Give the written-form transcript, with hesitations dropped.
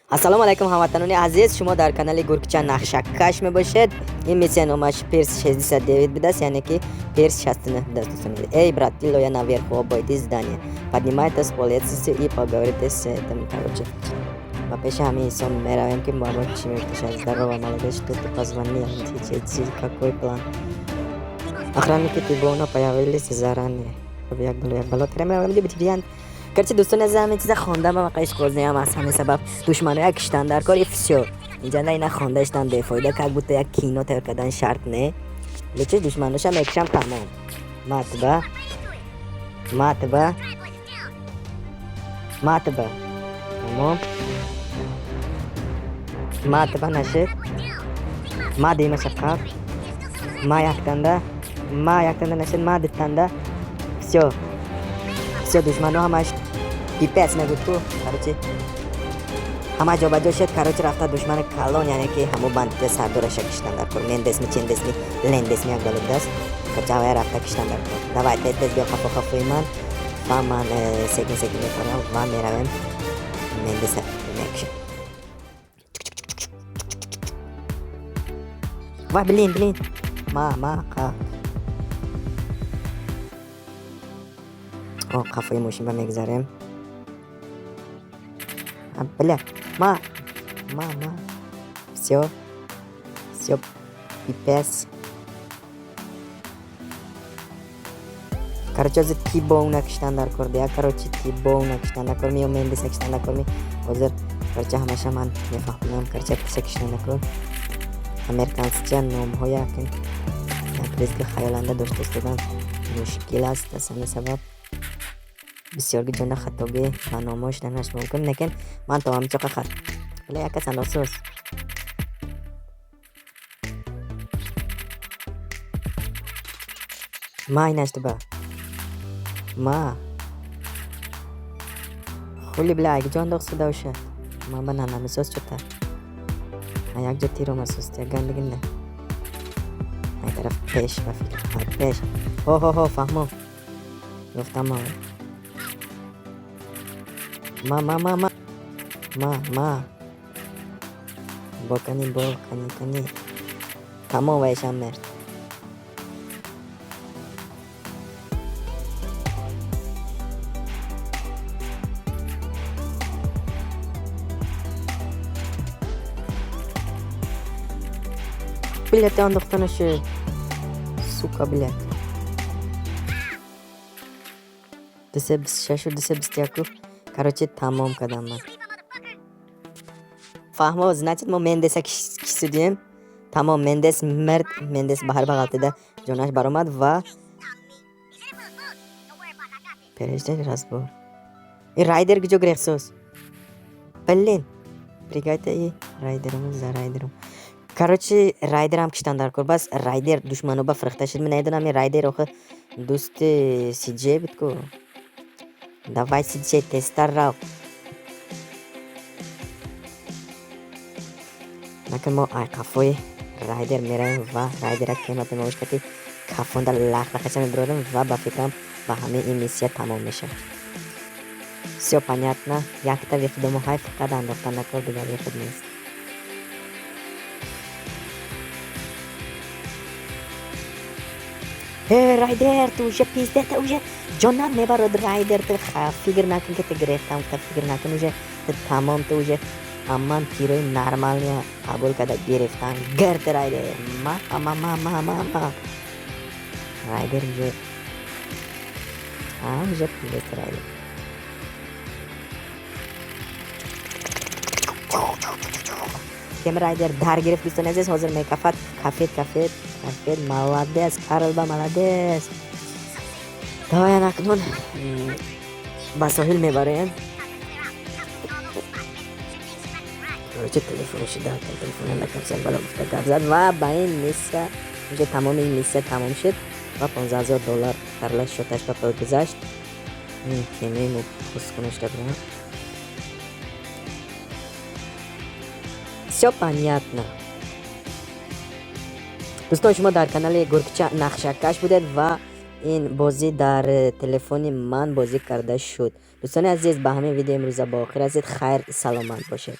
ассалому алайкум ҳамватанони азиз, шумо дар канали гуркча нақшакаш мебошед. ин миссия номаш ПИРС 69 будааст, яъне ки ПИРС 69 будааст. Дустон, эй братило, я наверху, обойди здание, поднимайтесь по лестнице и поговорите с этим, короче. По пеше ҳамин инсон меравем ки баба чӣ мекушад. Здорово, молодец, что ты позвонил, какой план? Охранники трибуна появились заранее. Як было тремя битвиян. Короче, Дустон, я за чиза хондам, ва қайш қознеям аз ҳамин сабаб душманоя киштан дар кор и всё. Инҷа на ина хондаштан бефоида, как будто як кино тайёр кардан шарт не. Лечи душманоша мекушам тамом. Матба. Тамом. Матба нашид. Ма дима шақав. Ма яктанда нашид, ма диттанда. Всё. Всё, душмано ҳамаш пипец мегуфту, короче ҳама ҷобаҷо шед, короче рафта душмани калон, яъне ки ҳамо бандите сардораша киштан дар кор. Мендесми, чиндесми, лендесми як бала будааст. Короче ҳавая рафта киштан дар кор. Давай тез биё хафо-хафои ман ва ман секин мефарам ва меравем Мендеса мекушам. Ва блин. Қа. Қафои мошин ба мегзарем. Бля, ма. Всё, пипец. Короче, ҳозир ки бо уна киштан дар кор дия, короче ки бо уна киштан дар кор ми, ё Мендеса киштан дар кор ми. Ҳозир короче ҳамаша ман мефаҳмам, короче киса киштан дар кор. Американсча номҳо якин ризқи хаёланда дошта истодан мушкил аст, аз ҳамин сабаб бисёрги ҷонда хатоги ба номҳо шиданаш мумкин, лекин ман то ҳамчоқа хат. Бля, якас аносус. Ма инаштуба. Ма. Хули бля, як ҷон дохсуда уша. Ма ба нанамисос чота. Як ҷо тиро масус, як гандагинда. Ай тараф пеш ба фикр. Пеш. Хо, фаҳмом. Гуфтам ма. Ма. Бокани. Тамом вайшам мерд. Блядь, он доктаноше. Сука, блядь. 226 221. Короче, тамом кардам ман. Фаҳмо, значит мо Мендеса кисудем. Тамом, Мендес мерд, Мендес ба ҳар бағалтида ҷонаш баромад ва переждали разбор. И Райдер киҷо гирехсос. Блин. Бригайта и Райдером за Райдером. Короче, Райдерам киштан дар кор. Бас Райдер душманоба фирхта шид. Мен наидонам Райдер охи дӯсти Сиҷе буд ку. Давай Сиҷе тестар рав. Накин мо ай қафои Райдер меравем ва Райдера кемата мевошта ки кафонда лахлахаша мебирорем ва ба фикрам ба ҳамин ин миссия тамом мешавад. Всё понятно. Якта виқдому ҳай фиқат андохтан накор, дигар виқд нест. Райдер, ты уже пиздец, ты уже ҷонам мебарад Райдер, ты фикр накун ки ты гирефтам, ты фикр накун уже, ты тамом, ты уже амман тирои нормалния қабул карда гирефтан. Гирд Райдер, ма. Райдер уже пиздец Райдер. Кем Райдер дар гирифт дӯстон азиз, ҳозир мекафад. Кафет, молодец, Карлба, молодец. Давай акнун ба соҳил мебарем. Короче, телефон шида, телефон накамсал бала гуфта гап зад ва ба ин миссия уже тамоми ин миссия тамом шуд ва $15,000 тарлаш шоташ ба пой гузашт. Ин кемему пускунашта будам. Всё понятно. Дӯстон, шумо дар канали гуркча нақшакаш будед ва ин бозӣ дар телефони ман бозӣ карда шуд. Дӯстони азиз, ба ҳамин видео имрӯза ба охир расид. Хайр, саломат бошед.